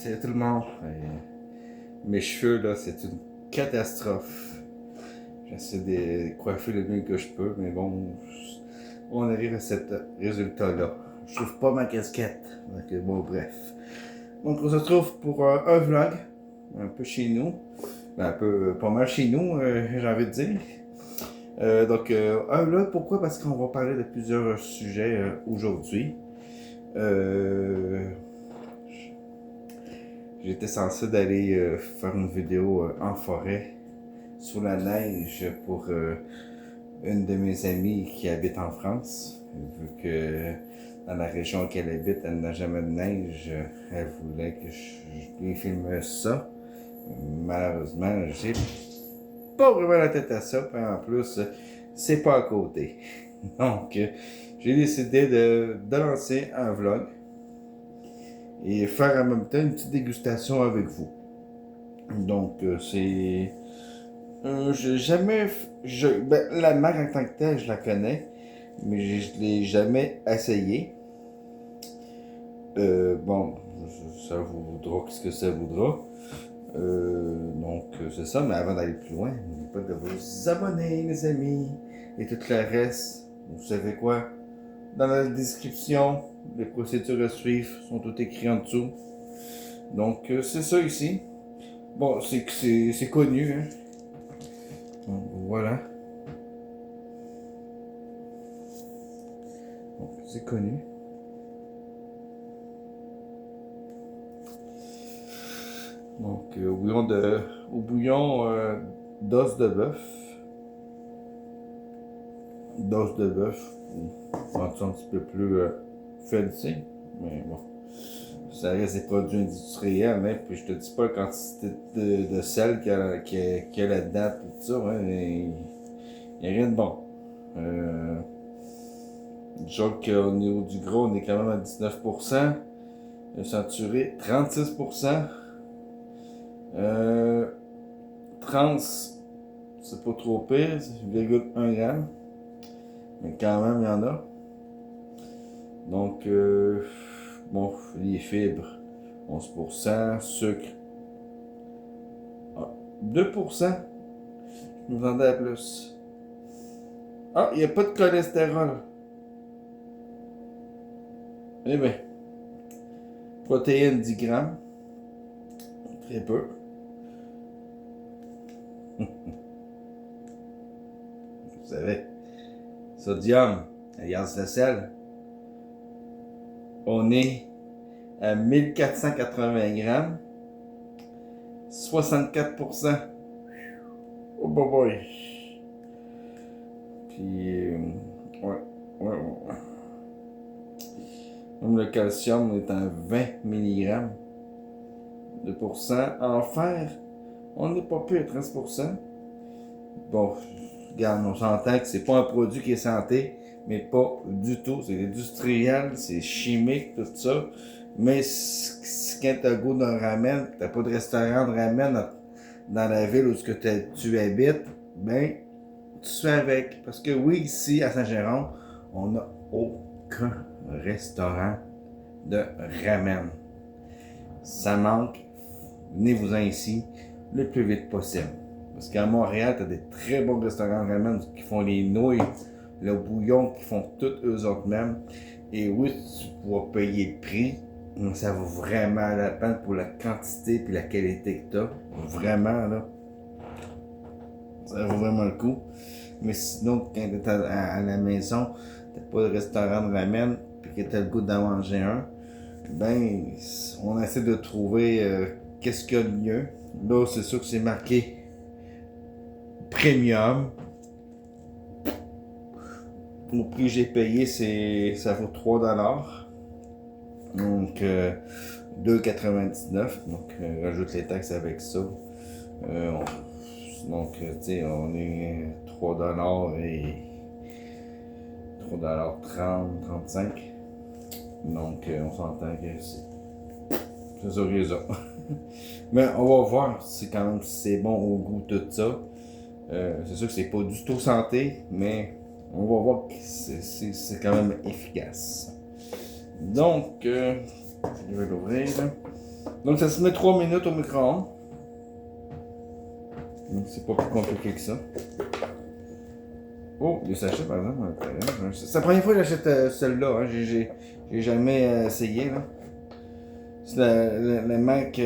Salut tout le monde. Mes cheveux, là, c'est une catastrophe. J'essaie de coiffer le mieux que je peux, mais bon, on arrive à ce résultat-là. Je trouve pas ma casquette. Donc, bon, bref. Donc, on se retrouve pour un vlog, un peu chez nous. Un peu, pas mal chez nous, j'ai envie de dire. Un vlog, pourquoi? Parce qu'on va parler de plusieurs sujets aujourd'hui. J'étais censé d'aller faire une vidéo en forêt, sous la neige, pour une de mes amies qui habite en France. Vu que dans la région qu'elle habite, elle n'a jamais de neige, elle voulait que je lui filme ça. Malheureusement, j'ai pas vraiment la tête à ça, puis en plus, c'est pas à côté. Donc, j'ai décidé de lancer un vlog et faire en même temps une petite dégustation avec vous. Donc, c'est... j'ai jamais... la marque en tant que telle, je la connais, mais je l'ai jamais essayé. Bon, ça vous voudra ce que ça voudra. C'est ça, mais avant d'aller plus loin, n'oubliez pas de vous abonner, mes amis. Et tout le reste, vous savez quoi? Dans la description, les procédures à suivre sont toutes écrites en dessous. Donc, c'est ça ici. Bon, c'est connu, hein. Donc, voilà. Donc, c'est connu. Donc, au bouillon d'os de bœuf. D'os de bœuf. Un petit peu plus fancy. Mais bon. Ça reste des produits industriels, hein, puis je te dis pas la quantité de sel qu'il y a là-dedans, tout ça, hein, il n'y a rien de bon. Genre qu'au niveau du gros, on est quand même à 19%, le saturé, 36%, 30, c'est pas trop pire, c'est 0,1 g, mais quand même, il y en a. Donc, bon, les fibres, 11%, sucre, 2%, je me vendais à plus. Ah, il n'y a pas de cholestérol. Eh bien, protéines 10 grammes, très peu. Vous savez, sodium, alias le sel, on est à 1480 grammes, 64%. Oh boy boy. Puis, ouais. Même le calcium est à 20 mg, 2%. En fer, on n'est pas plus à 13%. Bon, regarde, on s'entend que c'est pas un produit qui est santé, mais pas du tout. C'est industriel, c'est chimique, tout ça. Mais quand t'as le goût d'un ramen, t'as pas de restaurant de ramen dans la ville où tu habites, ben, tu fais avec. Parce que oui, ici, à Saint-Jérôme, on n'a aucun restaurant de ramen. Ça manque. Venez-vous-en ici le plus vite possible. Parce qu'à Montréal, tu as des très bons restaurants de ramen qui font les nouilles, le bouillon, qui font tout eux autres mêmes. Et oui, tu pourras payer le prix, mais ça vaut vraiment la peine pour la quantité et la qualité que tu as. Vraiment, là. Ça vaut vraiment le coup. Mais sinon, quand tu es à la maison, tu n'as pas de restaurant de ramen, puis que tu as le goût d'en manger un, ben, on essaie de trouver qu'est-ce qu'il y a de mieux. Là, c'est sûr que c'est marqué premium. Au prix que j'ai payé, ça vaut 3$. Donc, 2,99$. Donc, rajoute les taxes avec ça. Donc, tu sais, on est 3$ et 3,30$, 35$. Donc, on s'entend que c'est ça que ça. Mais on va voir si quand même c'est bon au goût tout ça. C'est sûr que c'est pas du tout santé, mais on va voir que c'est quand même efficace. Donc, je vais l'ouvrir. Donc ça se met 3 minutes au micro-ondes. Donc c'est pas plus compliqué que ça. Oh, les sachets par exemple. C'est la première fois que j'achète celle-là. Hein. J'ai jamais essayé. Là. C'est la marque.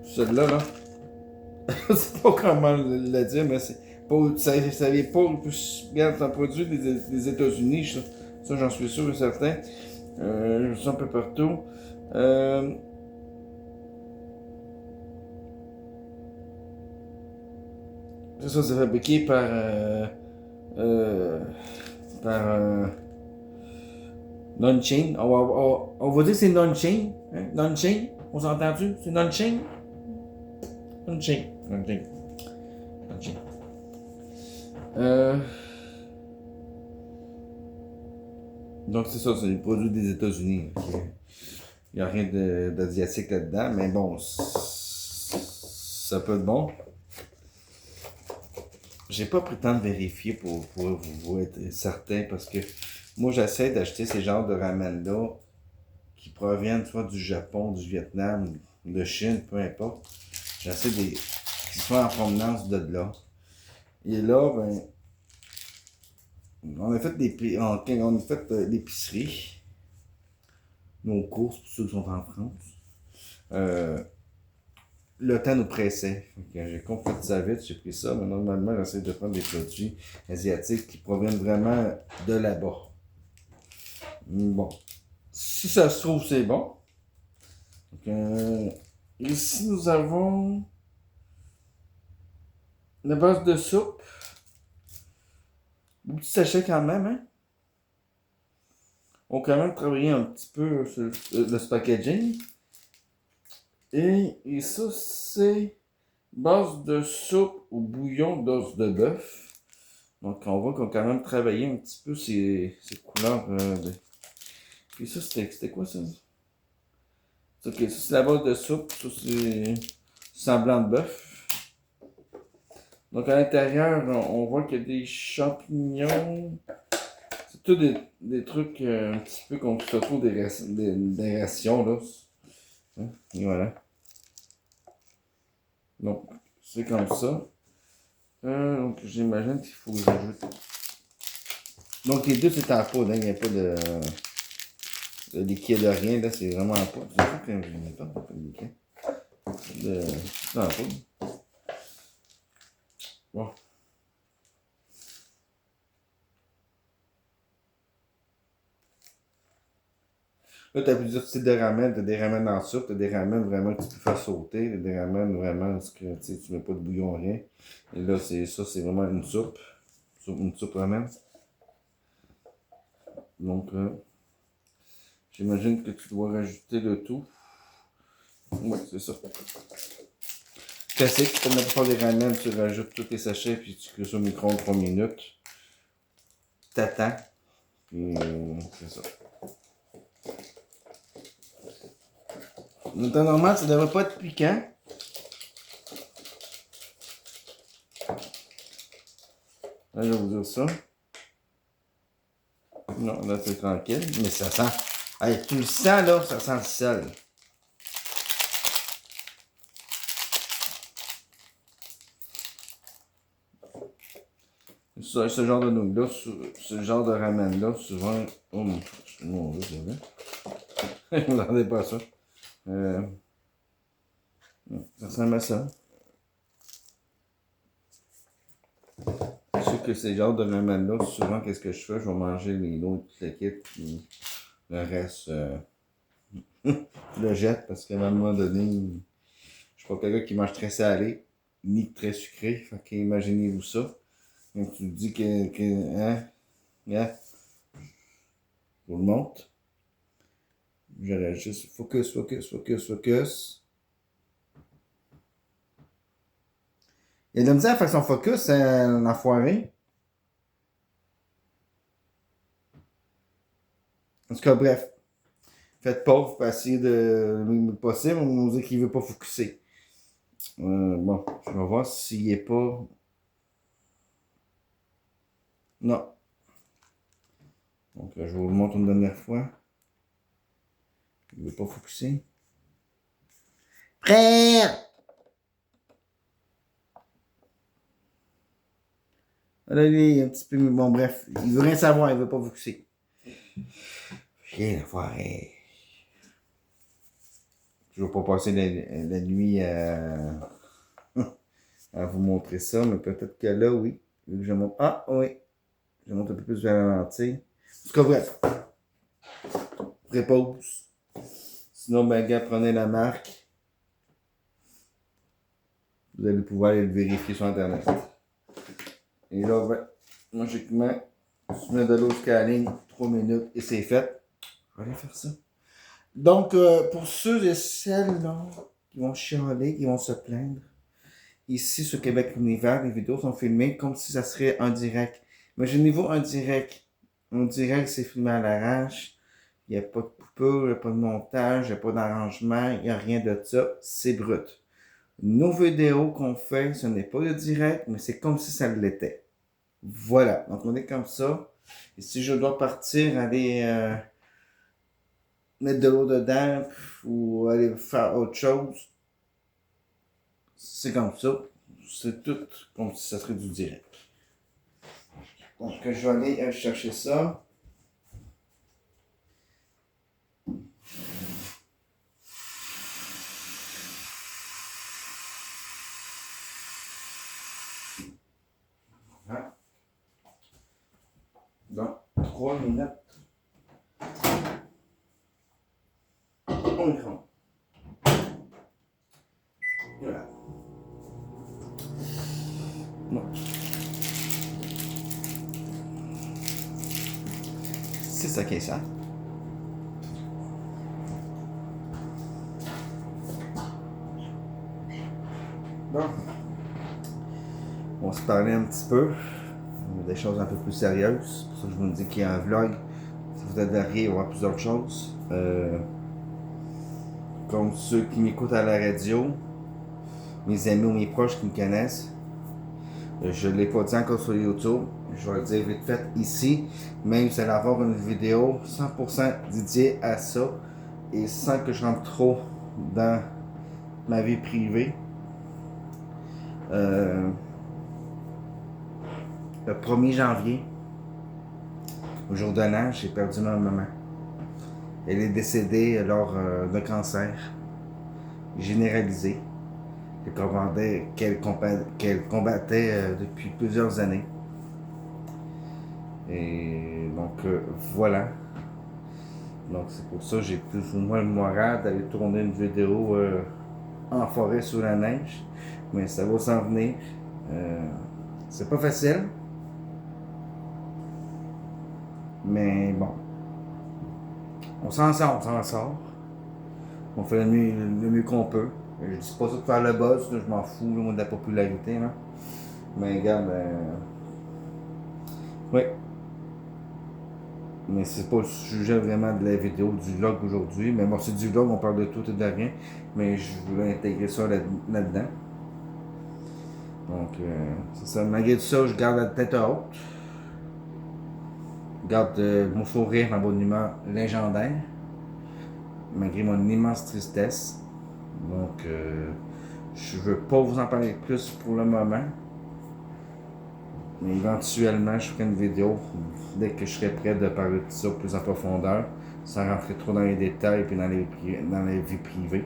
Celle-là, là. Je sais pas comment le dire, mais c'est pas. Ça vient pas. Regarde, c'est un produit des États-Unis, ça j'en suis sûr et certain. Je sens un peu partout. C'est ça, c'est fabriqué par non-chain. On va dire que c'est non-chain. Hein? Non-chain. On s'entend-tu? C'est non-chain? Non-chain. Non-chain. Non-chain. Donc c'est ça, c'est le produit des États-Unis. Il n'y a rien d'asiatique là-dedans, mais bon, ça peut être bon. J'ai pas pris le temps de vérifier pour vous être certain parce que moi j'essaie d'acheter ces genres de ramen-là qui proviennent soit du Japon, du Vietnam, de Chine, peu importe. J'essaie qu'ils soient en provenance de là. Et là, ben, on a fait l'épicerie, nos courses pour ceux qui sont en France. Le temps nous pressait. J'ai compris ça vite, j'ai pris ça, mais normalement, j'essaie de prendre des produits asiatiques qui proviennent vraiment de là-bas. Bon. Si ça se trouve, c'est bon. Donc, ici, nous avons la base de soupe. Un petit sachet quand même, hein. On a quand même travaillé un petit peu sur le packaging. Et ça, c'est base de soupe au bouillon d'os de bœuf. Donc, on voit qu'on a quand même travaillé un petit peu ces couleurs. Puis ça, c'était quoi ça? Ok, ça, c'est la base de soupe. Ça, c'est semblant de bœuf. Donc, à l'intérieur, on voit qu'il y a des champignons. C'est tout des trucs un petit peu comme se trouve des rations, là. Hein? Et voilà. Donc, c'est comme ça. Donc, j'imagine qu'il faut que j'ajoute. Donc, les deux, c'est en poudre. Hein? Il n'y a pas de liquide de rien. Là, c'est vraiment en poudre. C'est sûr que je n'ai pas de liquide. C'est en poudre. Bon. Là, tu as plusieurs types de ramen. Tu as des ramen en soupe, tu as des ramen vraiment que tu peux faire sauter, tu as des ramen vraiment parce que tu mets pas de bouillon, rien. Et là, c'est vraiment une soupe. Une soupe ramen. Donc, j'imagine que tu dois rajouter le tout. Ouais, c'est ça. Classique, comme la plupart des ramen, tu rajoutes tous tes sachets puis tu cuis ça au micro-ondes 3 minutes. T'attends. Puis, c'est ça. En temps normal, ça devrait pas être piquant. Là, je vais vous dire ça. Non, là, c'est tranquille. Mais ça sent. Hey, tu le sens, là, ça sent le sel. Ce genre de nouilles-là, ce genre de ramen-là, souvent. Oh mon Dieu, c'est vrai. Vous n'entendez pas ça. Ça ressemble à ça. Je sais que ces genres de ramen-là, souvent, qu'est-ce que je fais? Je vais manger les nouilles, tout le kit, puis le reste, je le jette parce qu'à un moment donné, je suis pas quelqu'un qui mange très salé, ni très sucré. Fait qu'imaginez-vous ça. Donc tu te dis hein, je vous le montre. J'aurais juste focus. Il y a de la misère à faire son focus, l'enfoiré. En tout cas, bref. Faites pauvre pour essayer de le possible, on nous dit qu'il veut pas focuser. Bon, je vais voir s'il est pas. Non. Donc, je vous le montre une dernière fois. Il veut pas focuser. Frère! Là, lui, un petit peu. Bon, bref, il veut rien savoir, il veut pas focuser. Rien à voir. Je vais pas passer la nuit à vous montrer ça, mais peut-être que là, oui. Vu que je monte. Ah, oui. Je monte un peu plus vers la lentille. En tout cas, bref. Prépose. Sinon, ben, gars, prenez la marque. Vous allez pouvoir aller le vérifier sur Internet. Et là, ben, logiquement, tu mets de l'eau jusqu'à la ligne, 3 minutes, et c'est fait. Je vais aller faire ça. Donc, pour ceux et celles là, qui vont chialer, qui vont se plaindre, ici sur Québec Univers, les vidéos sont filmées comme si ça serait en direct. Imaginez-vous un direct. Un direct, c'est filmé à l'arrache. Il n'y a pas de coupure, il n'y a pas de montage, il n'y a pas d'arrangement, il n'y a rien de ça. C'est brut. Nos vidéos qu'on fait, ce n'est pas le direct, mais c'est comme si ça l'était. Voilà. Donc, on est comme ça. Et si je dois partir, aller mettre de l'eau dedans ou aller faire autre chose, c'est comme ça. C'est tout comme si ça serait du direct. Donc, je vais aller chercher ça. Voilà. Dans 3 minutes. On y rentre. Voilà. Non. C'est ça qui est ça. Bon. On va se parler un petit peu. Des choses un peu plus sérieuses. C'est pour ça que je vous dis qu'il y a un vlog. Si vous êtes varié, il y aura plusieurs choses. Comme ceux qui m'écoutent à la radio, mes amis ou mes proches qui me connaissent. Je ne l'ai pas dit encore sur YouTube. Je vais le dire vite fait ici. Mais vous allez avoir une vidéo 100% dédiée à ça. Et sans que je rentre trop dans ma vie privée. Le 1er janvier, au jour de l'an, j'ai perdu ma maman. Elle est décédée lors d'un cancer généralisé qu'elle combattait depuis plusieurs années. Et donc voilà. Donc c'est pour ça que j'ai plus ou moins le moral d'aller tourner une vidéo en forêt sous la neige. Mais ça va s'en venir. C'est pas facile. Mais bon. On s'en sort. On fait le mieux qu'on peut. Je dis pas ça de faire le buzz, là, je m'en fous de la popularité. Là. Mais regarde, oui. Mais c'est pas le sujet vraiment de la vidéo, du vlog aujourd'hui. Mais bon, c'est du vlog, on parle de tout et de rien. Mais je voulais intégrer ça là-dedans. Donc, c'est ça. Malgré tout ça, je garde la tête haute. Je garde mon sourire, ma bonne humeur légendaire. Malgré mon immense tristesse. Donc, je veux pas vous en parler plus pour le moment. Mais éventuellement, je ferai une vidéo dès que je serai prêt de parler de ça plus en profondeur, sans rentrer trop dans les détails et dans les vies privées.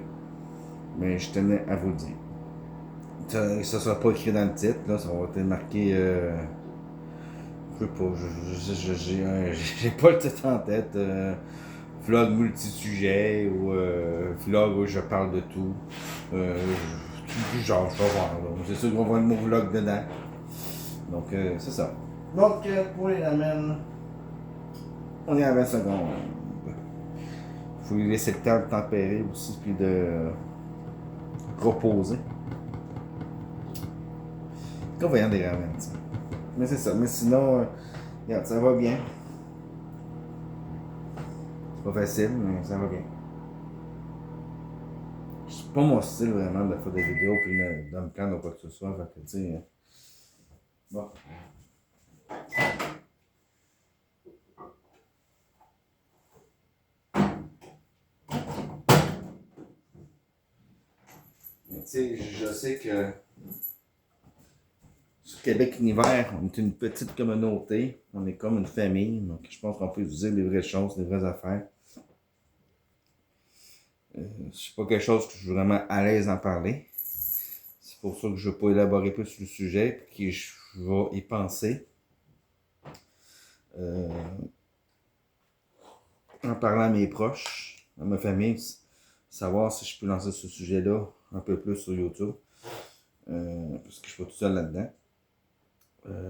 Mais je tenais à vous le dire. Ça ne sera pas écrit dans le titre, là, ça va être marqué. Je sais pas, j'ai pas le titre en tête. Vlog multi-sujet ou vlog où je parle de tout. Du genre, je vais voir. C'est sûr qu'on voit le mot vlog dedans. Donc, c'est ça. Donc, pour les ramen, on est à 20 secondes. Il faut lui laisser le temps de tempérer aussi, puis de reposer. Comme voyant des ramen, ça. Mais c'est ça. Mais sinon, regarde, ça va bien. C'est pas facile, mais ça va bien. C'est pas mon style vraiment de faire des vidéos puis de me prendre ou quoi que ce soit. Fait que, tu sais, bon. sais, je sais que sur Québec Univers, on est une petite communauté. On est comme une famille. Donc, je pense qu'on peut vous dire les vraies choses, les vraies affaires. C'est pas quelque chose que je suis vraiment à l'aise d'en parler. C'est pour ça que je ne vais pas élaborer plus sur le sujet, puis que je vais y penser. En parlant à mes proches, à ma famille, savoir si je peux lancer ce sujet-là un peu plus sur YouTube. Parce que je suis pas tout seul là-dedans.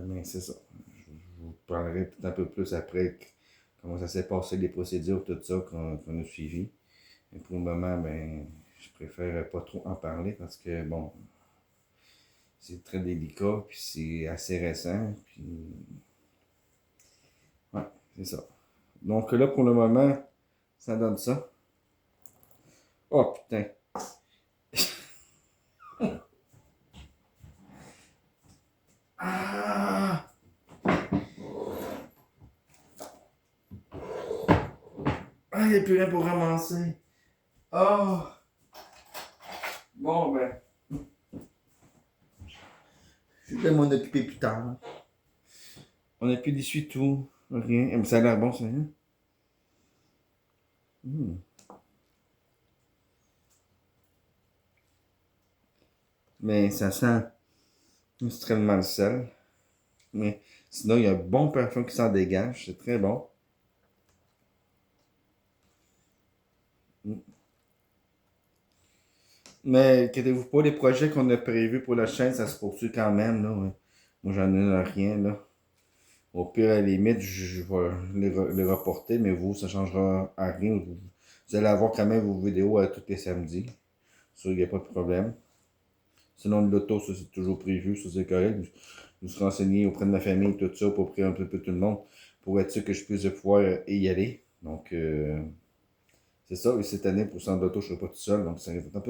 Mais c'est ça. Je vous parlerai peut-être un peu plus après comment ça s'est passé, les procédures, tout ça qu'on a suivi. Et pour le moment, ben, je préfère pas trop en parler parce que, bon, c'est très délicat, puis c'est assez récent, puis... Ouais, c'est ça. Donc là, pour le moment, ça donne ça. Oh, putain. Ah! Ah, il n'y a plus rien pour ramasser. Oh! Bon, ben, je vais m'en occuper plus tard. On n'a plus d'essuie-tout, rien. Mais ça a l'air bon, ça, hein? Mais ça sent extrêmement le sel. Mais sinon, il y a un bon parfum qui s'en dégage. C'est très bon. Mais inquiétez-vous pas, les projets qu'on a prévus pour la chaîne, ça se poursuit quand même. Là, ouais. Moi, j'en ai rien. Là. Au pire, à la limite, je vais les reporter, mais vous, ça ne changera à rien. Vous allez avoir quand même vos vidéos tous les samedis. Ça, il n'y a pas de problème. Sinon, l'auto, ça, c'est toujours prévu. Ça, c'est correct. Je me suis renseigné auprès de ma famille, tout ça, pour prier un peu tout le monde, pour être sûr que je puisse pouvoir y aller. Donc, c'est ça. Et cette année, pour centre d'auto, je ne serai pas tout seul. Donc, ça va être un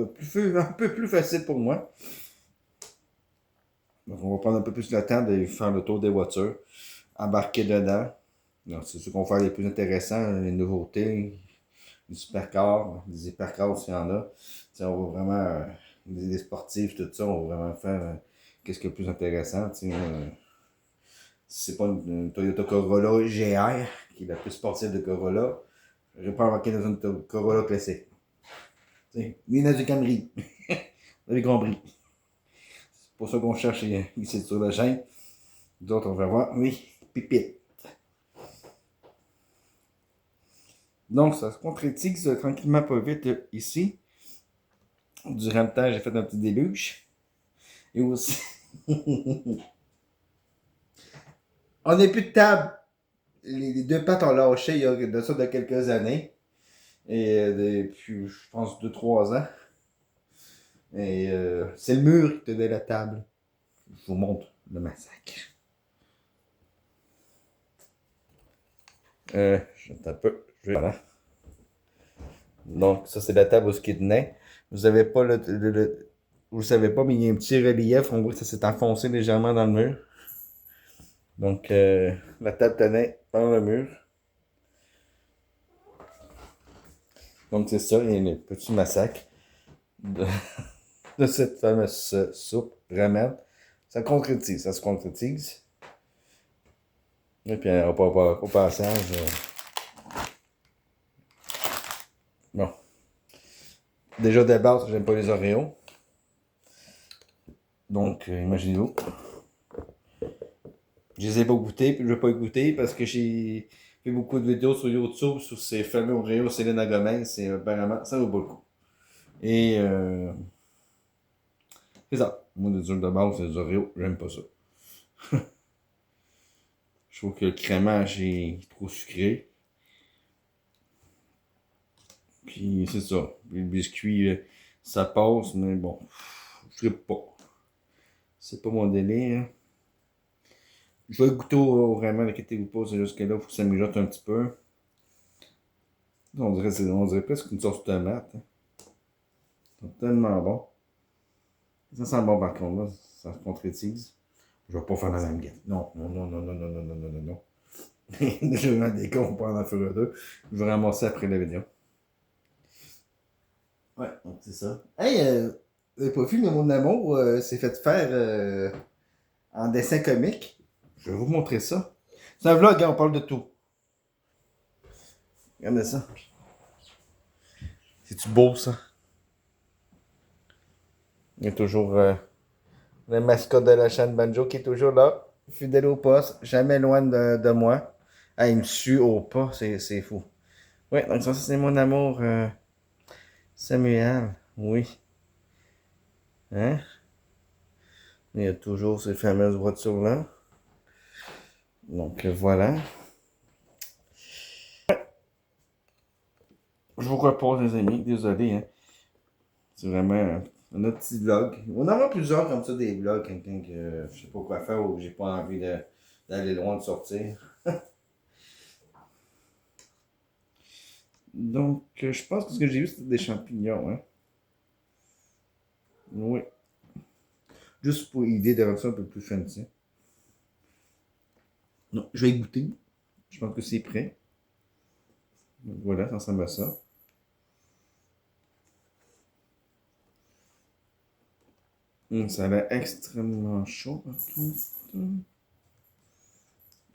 peu plus facile pour moi. Donc, on va prendre un peu plus le temps de faire le tour des voitures, embarquer dedans. C'est ce qu'on va faire les plus intéressants, les nouveautés, les supercars, les hypercars s'il y en a. T'sais, on va vraiment, les sportifs, tout ça, on va vraiment faire qu'est-ce qui est le plus intéressant. Si c'est pas une Toyota Corolla GR, qui est la plus sportive de Corolla, je vais pas embarquer dans une Corolla classique. Ni dans du Camry. Vous avez compris. C'est pour ça qu'on cherche ici sur la chaîne. D'autres, on va voir. Oui, pipite. Donc, ça se concrétise tranquillement pas vite ici. Durant le temps, j'ai fait un petit déluge. Et aussi, on n'a plus de table. Les deux pattes ont lâché il y a de ça de quelques années. Et depuis, je pense, 2-3 ans. Et c'est le mur qui tenait la table. Je vous montre le massacre. J'attends un peu. Voilà. Donc, ça, c'est la table où ce qui tenait. Vous avez pas vous savez pas, mais il y a un petit relief. On voit que ça s'est enfoncé légèrement dans le mur. Donc, la table tenait dans le mur. Donc, c'est ça, il y a un petit massacre de, de cette fameuse soupe ramen. Ça concrétise, ça se concrétise. Et puis, au passage, bon. Déjà de base, j'aime pas les Oreos. Donc, imaginez-vous. Je les ai pas goûtés, puis je vais pas les goûter parce que j'ai fait beaucoup de vidéos sur YouTube sur ces fameux Oreos Selena Gomez. C'est apparemment, ça vaut pas le coup. Et c'est ça. Moi, les trucs de base, les Oreos, j'aime pas ça. Je trouve que le crémage est trop sucré. Puis c'est ça. Puis le biscuit, ça passe, mais bon, je trippe pas. C'est pas mon délire. Hein. Je vais goûter vraiment, inquiétez-vous pas, c'est juste que là, il faut que ça mijote un petit peu. On dirait presque une sauce tomate. Hein. C'est tellement bon. Ça sent bon par contre, là. Ça se concrétise. Je vais pas faire la même gamme. Non, non, non, non, non, non, non, non, non, non, non. Je vais mettre des cons pour en faire deux. Je vais ramasser après la vidéo. Ouais, donc c'est ça. Hey, Vous n'avez pas vu, mais mon amour s'est fait faire en dessin comique. Je vais vous montrer ça. C'est un vlog, hein, on parle de tout. Regardez ça. C'est-tu beau, ça? Il y a toujours le mascotte de la chaîne Banjo qui est toujours là, fidèle au poste, jamais loin de moi. Ah, il me suit au pas, c'est fou. Oui, donc ça c'est mon amour Samuel. Oui. Hein? Il y a toujours ces fameuses voitures-là. Donc voilà. Je vous repose, les amis. Désolé, hein. C'est vraiment un autre petit vlog. On en aura plusieurs comme ça, des vlogs, quelqu'un que je sais pas quoi faire ou que j'ai pas envie d'aller loin de sortir. Donc, je pense que ce que j'ai vu, c'était des champignons, hein. Oui. Juste pour l'idée de rendre ça un peu plus fancy. Non, je vais goûter. Je pense que c'est prêt. Donc, voilà, ça ressemble à ça. Ça a l'air extrêmement chaud, par contre.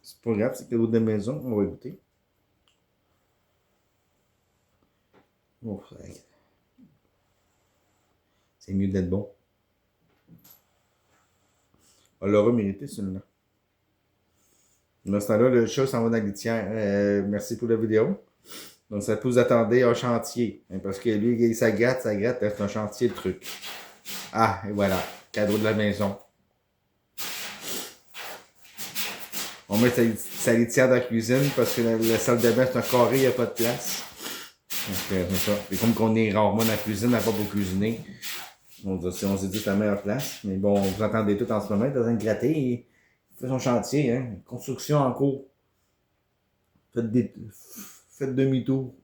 C'est pas grave, c'est cadeau de maison. On va goûter. Oh, c'est mieux d'être bon. On l'aura mérité, celui-là. Dans ce temps-là, le chat s'en va dans la litière. Merci pour la vidéo. Donc, ça peut vous attendre un chantier. Hein, parce que lui, ça gratte, c'est un chantier le truc. Ah, et voilà. Cadeau de la maison. On met sa litière dans la cuisine parce que la salle de bain, c'est un carré, il n'y a pas de place. Donc, c'est ça. Et comme qu'on est rarement dans la cuisine, on n'a pas pour cuisiner, on s'est dit que c'est la meilleure place. Mais bon, vous entendez tout en ce moment, il est en train de gratter. Il fait son chantier, hein. Construction en cours. Faites demi-tour.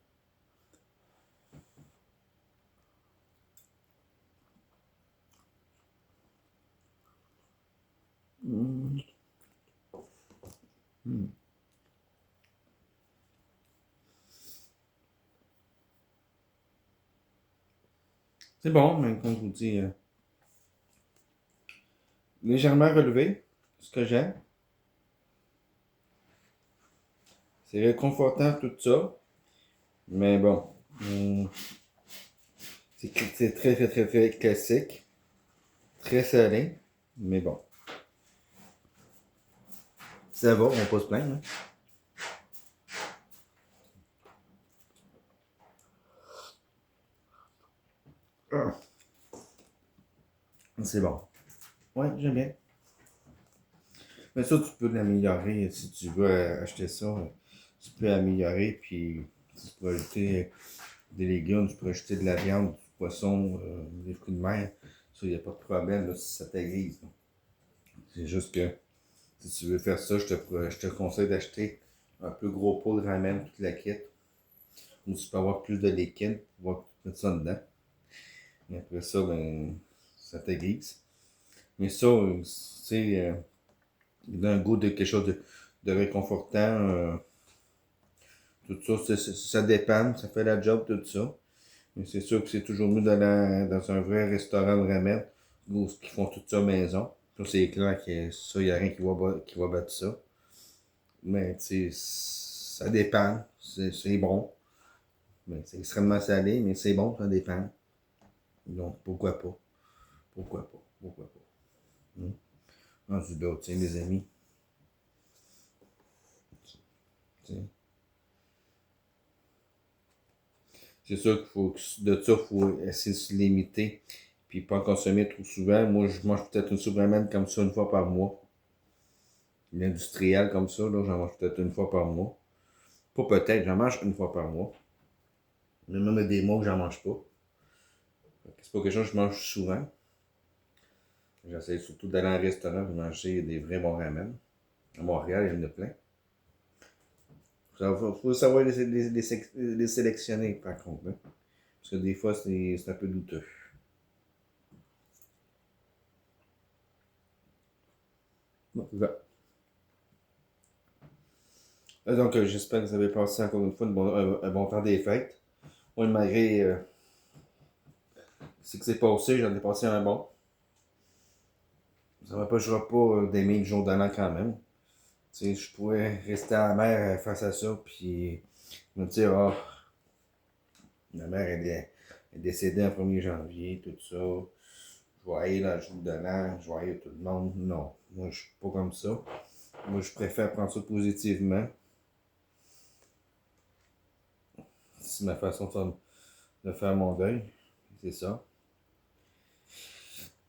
Mmh. Mmh. C'est bon, mais comme je vous dis, légèrement relevé, ce que j'aime. C'est réconfortant tout ça. Mais bon, c'est très, très, très, très classique. Très salé. Mais bon. Ça va, on va pas se plaindre. Hein. Ah. C'est bon. Ouais, j'aime bien. Mais ça, tu peux l'améliorer si tu veux acheter ça. Tu peux améliorer, puis tu peux ajouter des légumes, tu peux ajouter de la viande, du poisson, des fruits de mer. Ça, il n'y a pas de problème là, si ça t'agrise. C'est juste que si tu veux faire ça, je te conseille d'acheter un peu gros pot de ramen, toute la kit. Ou tu peux avoir plus de liquide pour pouvoir mettre ça dedans. Et après ça, ben, ça t'aiguise. Mais ça, c'est d'un goût de quelque chose de réconfortant. Tout ça, ça dépend, ça fait la job, tout ça. Mais c'est sûr que c'est toujours mieux dans un vrai restaurant de ramen où ils font tout ça maison. Ça, c'est clair que ça, il n'y a rien qui va battre ça. Mais tu sais, ça dépend. C'est bon. Mais c'est extrêmement salé, mais c'est bon, ça dépend. Donc, pourquoi pas? Pourquoi pas? Pourquoi pas? Ensuite, d'autres, tiens, les amis. T'sais. C'est sûr qu'il faut, de ça, il faut essayer de se limiter. Puis pas en consommer trop souvent. Moi, je mange peut-être une soupe ramen comme ça une fois par mois. Une industrielle comme ça, là, j'en mange peut-être une fois par mois. Pas peut-être, j'en mange une fois par mois. Mais même des mois que j'en mange pas. C'est pas quelque chose que je mange souvent. J'essaie surtout d'aller en restaurant et manger des vrais bons ramen. À Montréal, il y en a plein. Il faut savoir les sélectionner, par contre. Hein. Parce que des fois, c'est un peu douteux. Bon, voilà. Donc, j'espère que vous avez passé encore une fois un bon temps des fêtes. Moi, malgré C'est que c'est passé, j'en ai passé un bon. Ça m'empêchera pas d'aimer le jour de l'an quand même. Tu sais, je pourrais rester amer face à ça, puis me dire, ah, ma mère est décédée le 1er janvier, tout ça. Je vais haïr le jour de l'an, je vais haïr tout le monde. Non, moi je suis pas comme ça. Moi je préfère prendre ça positivement. C'est ma façon de faire mon deuil. C'est ça.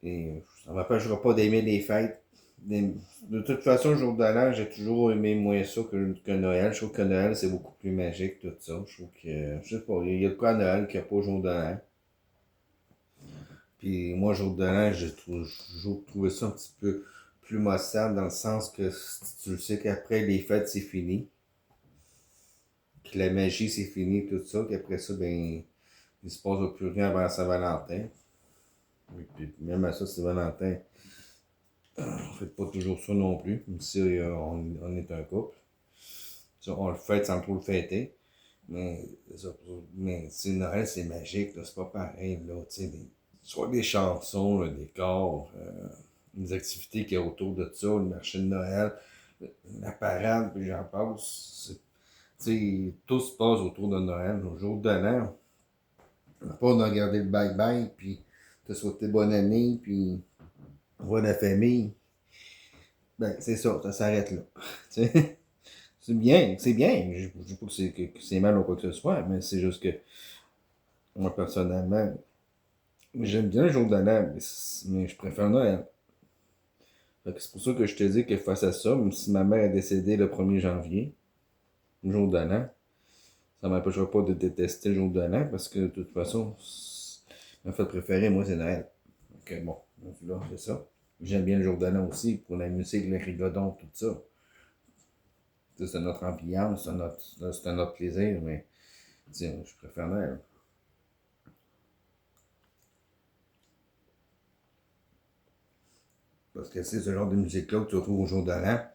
Et ça m'empêchera pas d'aimer les fêtes. De toute façon, le jour de l'an, j'ai toujours aimé moins ça que Noël. Je trouve que Noël, c'est beaucoup plus magique, tout ça. Je trouve que, je sais pas, il y a de quoi à Noël qu'il n'y a pas au jour de l'an. Puis moi, jour de l'an, j'ai toujours trouvé ça un petit peu plus maussade dans le sens que tu le sais qu'après les fêtes, c'est fini. Que la magie, c'est fini, tout ça. Qu'après ça, ben, il se passe plus rien avant Saint-Valentin. Et puis même à ça, Saint-Valentin, on fait pas toujours ça non plus, même si on est un couple. Ça, on le fête sans trop le fêter. Mais, mais Noël, c'est magique, là, c'est pas pareil. Là, soit des chansons, le décor, les activités qu'il y a autour de ça, le marché de Noël, la parade, puis j'en passe. Tout se passe autour de Noël. Au jour de l'an, on n'a pas de regarder le bye-bye, puis te souhaiter bonne année, puis voir la famille. Ben, c'est ça s'arrête là. C'est bien, c'est bien. Je ne dis pas que c'est mal ou quoi que ce soit, mais c'est juste que moi, personnellement, j'aime bien le jour de l'an, mais je préfère Noël. C'est pour ça que je te dis que face à ça, même si ma mère est décédée le 1er janvier, le jour de l'an, ça ne m'empêchera pas de détester le jour de l'an, parce que de toute façon, ma fête préférée, moi, c'est Noël. Ok, bon, donc là, c'est ça. J'aime bien le jour de l'an aussi, pour la musique, les rigodons, tout ça. C'est notre ambiance, c'est notre plaisir, mais je préfère Noël. Parce que c'est ce genre de musique-là que tu retrouves au jour de l'an.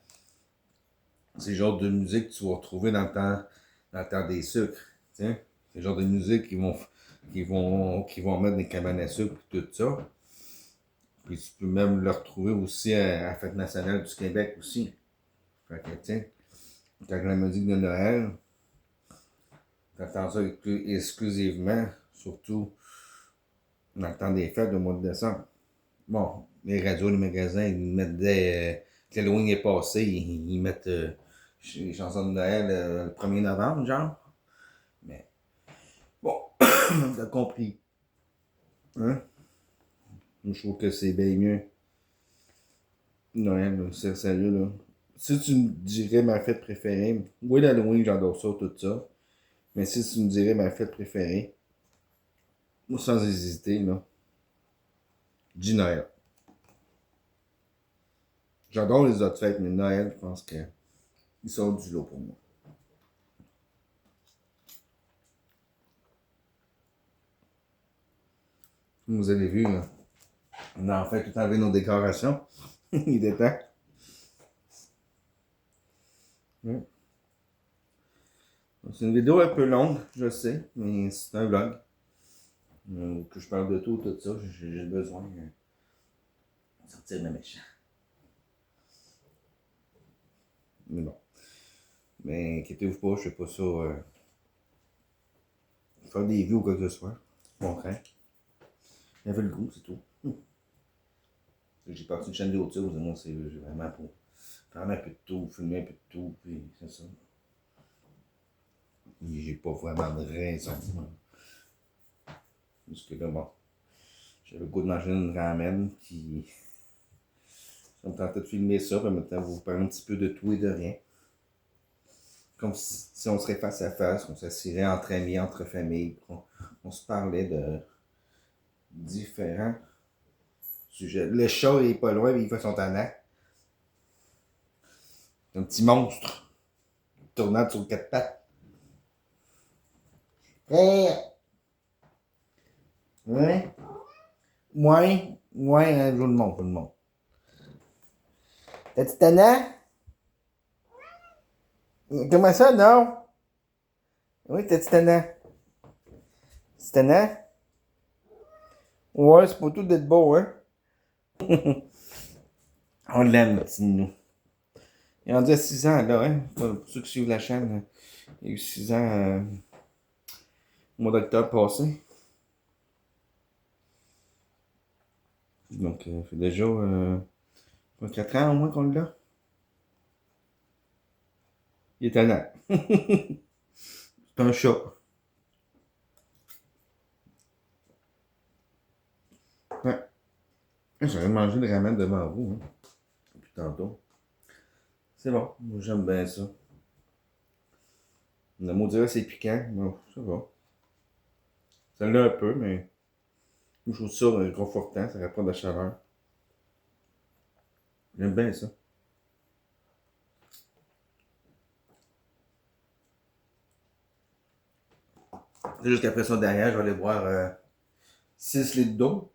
C'est le genre de musique que tu vas retrouver dans le temps des sucres. T'sais. C'est le genre de musique qui vont mettre des cabanes à sucre et tout ça. Puis tu peux même le retrouver aussi à la Fête nationale du Québec aussi. Fait que, tiens, quand la musique de Noël, t'entends ça exclusivement, surtout dans le temps des fêtes, au mois de décembre. Bon, les radios, les magasins, ils mettent que l'Halloween est passé, ils mettent les chansons de Noël le 1er novembre, genre. Mais bon, t'as compris. Hein? Je trouve que c'est bien mieux. Noël, là, c'est sérieux, là. Si tu me dirais ma fête préférée, oui, l'Halloween, j'adore ça, tout ça. Mais si tu me dirais ma fête préférée, moi, sans hésiter, là, je dis Noël. J'adore les autres fêtes, mais Noël, je pense que ils sont du lot pour moi. Comme vous avez vu, là, on a en fait tout enlevé nos décorations. Il est temps. Ouais. C'est une vidéo un peu longue, je sais, mais c'est un vlog. Que je parle de tout ça. J'ai besoin de sortir ma méchant. Mais bon. Mais inquiétez-vous pas, je fais pas ça faire des vues ou quoi que ce soit. Bon, craint. J'avais le goût, c'est tout. J'ai parti une chaîne de YouTube, moi c'est vraiment pour faire un peu de tout, filmer un peu de tout, puis c'est ça. J'ai pas vraiment de raison. Parce que là, bon, j'avais le goût de manger une ramen, puis ça me tentait de filmer ça, puis en même temps, vous parler un petit peu de tout et de rien. Comme si on serait face à face, qu'on s'assirait entre amis, entre familles, on se parlait de différents sujets. Le chat est pas loin, mais il fait son tannant. C'est un petit monstre, tournant sur quatre pattes. Hey! Ouais? Ouais? Ouais, hein, joue le monde, joue le monde. T'as-tu tannant? Comment ça, non? Oui, t'as-tu tannant? C'est tannant? Ouais, c'est pas tout d'être beau, hein? On l'aime, le petit nous. Il est rendu à 6 ans, là, hein? Pour ceux qui suivent la chaîne, il a eu 6 ans au mois d'octobre passé. Donc, ça fait déjà 4 ans au moins qu'on l'a. Il est étonnant. C'est un chat. Ouais. J'aurais mangé le ramen devant vous, hein, depuis tantôt. C'est bon, moi j'aime bien ça. Le mot dirait c'est piquant, bon, ça va. Ça l'est un peu, mais je trouve ça réconfortant, ça rapporte de la chaleur. J'aime bien ça. C'est juste qu'après ça, derrière, je vais aller boire 6 litres d'eau.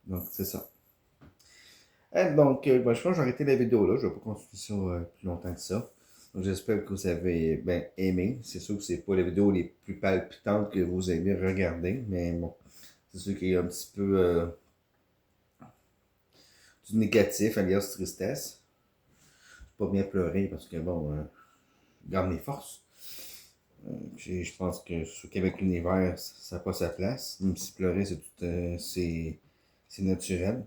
Donc, c'est ça. Donc, ben, je pense que j'ai arrêté la vidéo là. Je ne vais pas continuer ça plus longtemps que ça. Donc, j'espère que vous avez bien aimé. C'est sûr que c'est pas les vidéos les plus palpitantes que vous avez regardées, mais bon, c'est sûr qu'il y a un petit peu du négatif, alias tristesse. Pas bien pleurer parce que bon, je garde mes forces. Puis je pense que surtout qu'avec l'univers, ça n'a pas sa place. Même si pleurer, c'est naturel.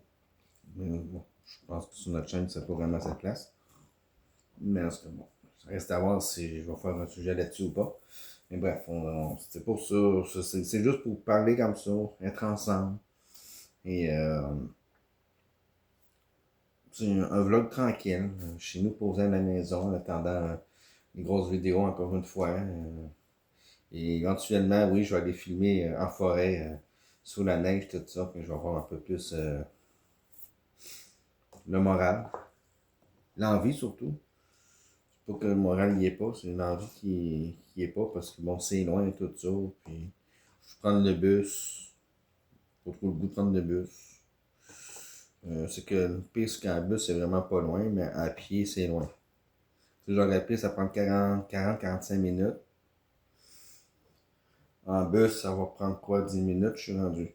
Mais bon, je pense que sur notre chaîne, ça n'a pas vraiment sa place. Mais en tout cas, bon, ça reste à voir si je vais faire un sujet là-dessus ou pas. Mais bref, c'est pour ça, c'est juste pour parler comme ça, être ensemble. Et c'est un vlog tranquille, chez nous posé à la maison, en attendant les grosses vidéos encore une fois. Et éventuellement, oui, je vais aller filmer en forêt, sous la neige, tout ça, puis je vais avoir un peu plus le moral. L'envie surtout. C'est pas que le moral n'y est pas, c'est l'envie qui est pas, parce que bon, c'est loin et tout ça, puis je prends le bus, pas trop le goût de prendre le bus. C'est que le pire, c'est qu'en bus, c'est vraiment pas loin, mais à pied, c'est loin. C'est genre, à pied, ça prend 40-45 minutes. En bus, ça va prendre quoi, 10 minutes, je suis rendu.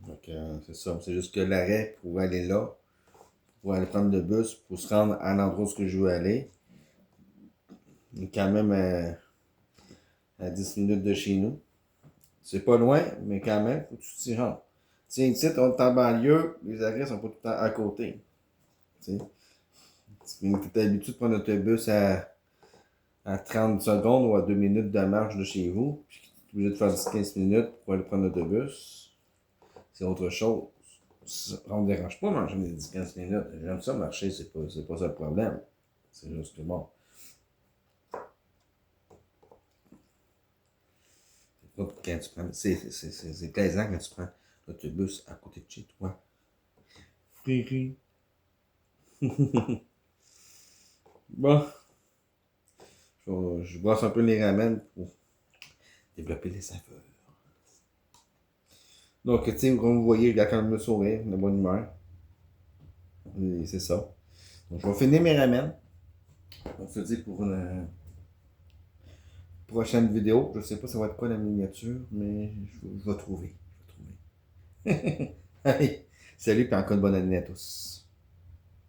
Donc, c'est ça. C'est juste que l'arrêt pour aller là, pour aller prendre le bus, pour se rendre à l'endroit où je veux aller, il est quand même à 10 minutes de chez nous. C'est pas loin, mais quand même, faut que tu t'y rendes. Tiens, ici, on est en banlieue, les arrêts sont pas tout le temps à côté. Tu es habitué de prendre l'autobus à 30 secondes ou à 2 minutes de marche de chez vous, puis tu es obligé de faire 15 minutes pour aller prendre l'autobus. C'est autre chose. Ça me dérange pas manger des 10-15 minutes. J'aime ça marcher, c'est pas ça le problème. C'est juste que bon. Quand tu prends. C'est plaisant quand tu prends l'autobus à côté de chez toi. Friri. Bon. Je brosse un peu les ramen pour développer les saveurs. Donc, tu sais, comme vous voyez, je garde quand même le sourire, la bonne humeur. Et c'est ça. Donc, je vais finir mes ramen. On se dit pour une prochaine vidéo. Je sais pas ça va être quoi la miniature, mais je vais trouver. Allez, salut et encore une bonne année à tous.